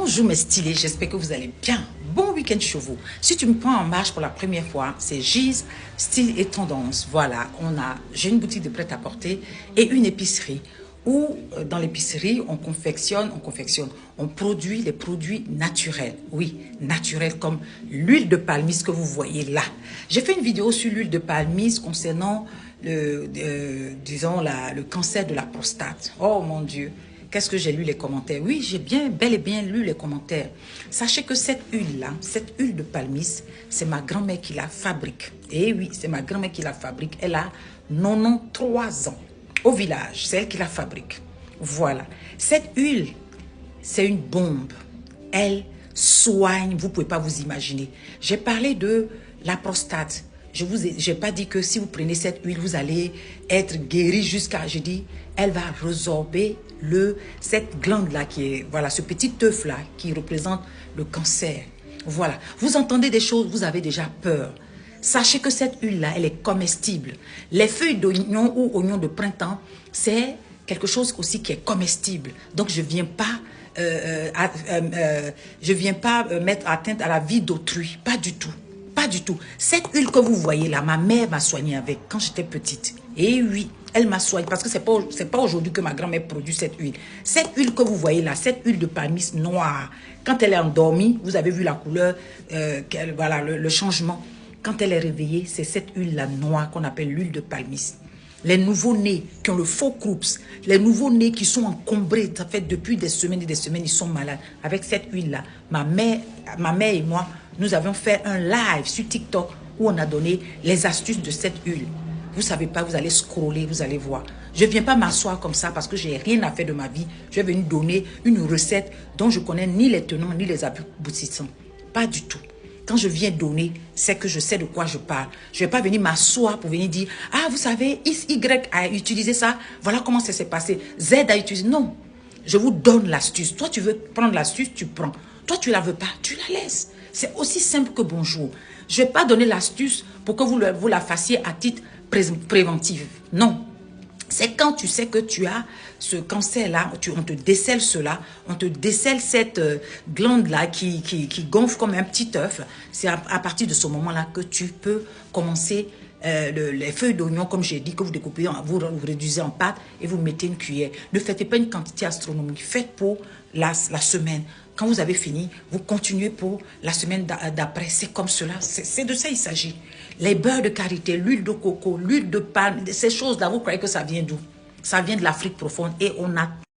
Bonjour mes stylés, j'espère que vous allez bien. Bon week-end chez vous. Si tu me prends en marche pour la première fois, c'est Gise, style et tendance. Voilà, j'ai une boutique de prêt-à-porter et une épicerie où dans l'épicerie, on produit les produits naturels. Oui, naturels comme l'huile de palmiste que vous voyez là. J'ai fait une vidéo sur l'huile de palmiste concernant le cancer de la prostate. Oh mon Dieu! Qu'est-ce que j'ai lu les commentaires? Oui, j'ai bel et bien lu les commentaires. Sachez que cette huile-là, cette huile de palmiste, c'est ma grand-mère qui la fabrique. Et oui, c'est ma grand-mère qui la fabrique. Elle a 93 ans au village. C'est elle qui la fabrique. Voilà. Cette huile, c'est une bombe. Elle soigne, vous ne pouvez pas vous imaginer. J'ai parlé de la prostate. Je n'ai pas dit que si vous prenez cette huile, vous allez être guéri jusqu'à... Je dis, elle va résorber cette glande-là qui est... Voilà, ce petit œuf-là qui représente le cancer. Voilà. Vous entendez des choses, vous avez déjà peur. Sachez que cette huile-là, elle est comestible. Les feuilles d'oignon ou oignon de printemps, c'est quelque chose aussi qui est comestible. Donc, je ne viens pas... mettre atteinte à la vie d'autrui. Pas du tout. Pas du tout. Cette huile que vous voyez là, ma mère m'a soignée avec quand j'étais petite. Et oui, elle m'a soignée parce que c'est pas aujourd'hui que ma grand-mère produit cette huile. Cette huile que vous voyez là, cette huile de palmiste noire, quand elle est endormie, vous avez vu la couleur, voilà, le changement. Quand elle est réveillée, c'est cette huile là noire qu'on appelle l'huile de palmiste. Les nouveaux-nés qui ont le faux croups, les nouveaux-nés qui sont encombrés, ça fait depuis des semaines et des semaines, ils sont malades. Avec cette huile-là, ma mère et moi, nous avons fait un live sur TikTok où on a donné les astuces de cette huile. Vous ne savez pas, vous allez scroller, vous allez voir. Je ne viens pas m'asseoir comme ça parce que je n'ai rien à faire de ma vie. Je vais venir donner une recette dont je ne connais ni les tenants ni les aboutissants. Pas du tout. Quand je viens donner, c'est que je sais de quoi je parle. Je ne vais pas venir m'asseoir pour venir dire « Ah, vous savez, Y a utilisé ça. Voilà comment ça s'est passé. Z a utilisé. » Non. Je vous donne l'astuce. Toi, tu veux prendre l'astuce, tu prends. Toi, tu ne la veux pas, tu la laisses. C'est aussi simple que bonjour. Je ne vais pas donner l'astuce pour que vous la fassiez à titre préventif. Non. C'est quand tu sais que tu as ce cancer-là, on te décèle cela, on te décèle cette glande-là qui gonfle comme un petit œuf. C'est à partir de ce moment-là que tu peux commencer les feuilles d'oignon, comme j'ai dit, que vous découpez, vous réduisez en pâte et vous mettez une cuillère. Ne faites pas une quantité astronomique, faites pour la semaine. Quand vous avez fini, vous continuez pour la semaine d'après. C'est comme cela, c'est de ça il s'agit. Les beurres de karité, l'huile de coco, l'huile de palme, ces choses-là, vous croyez que ça vient d'où? Ça vient de l'Afrique profonde et on a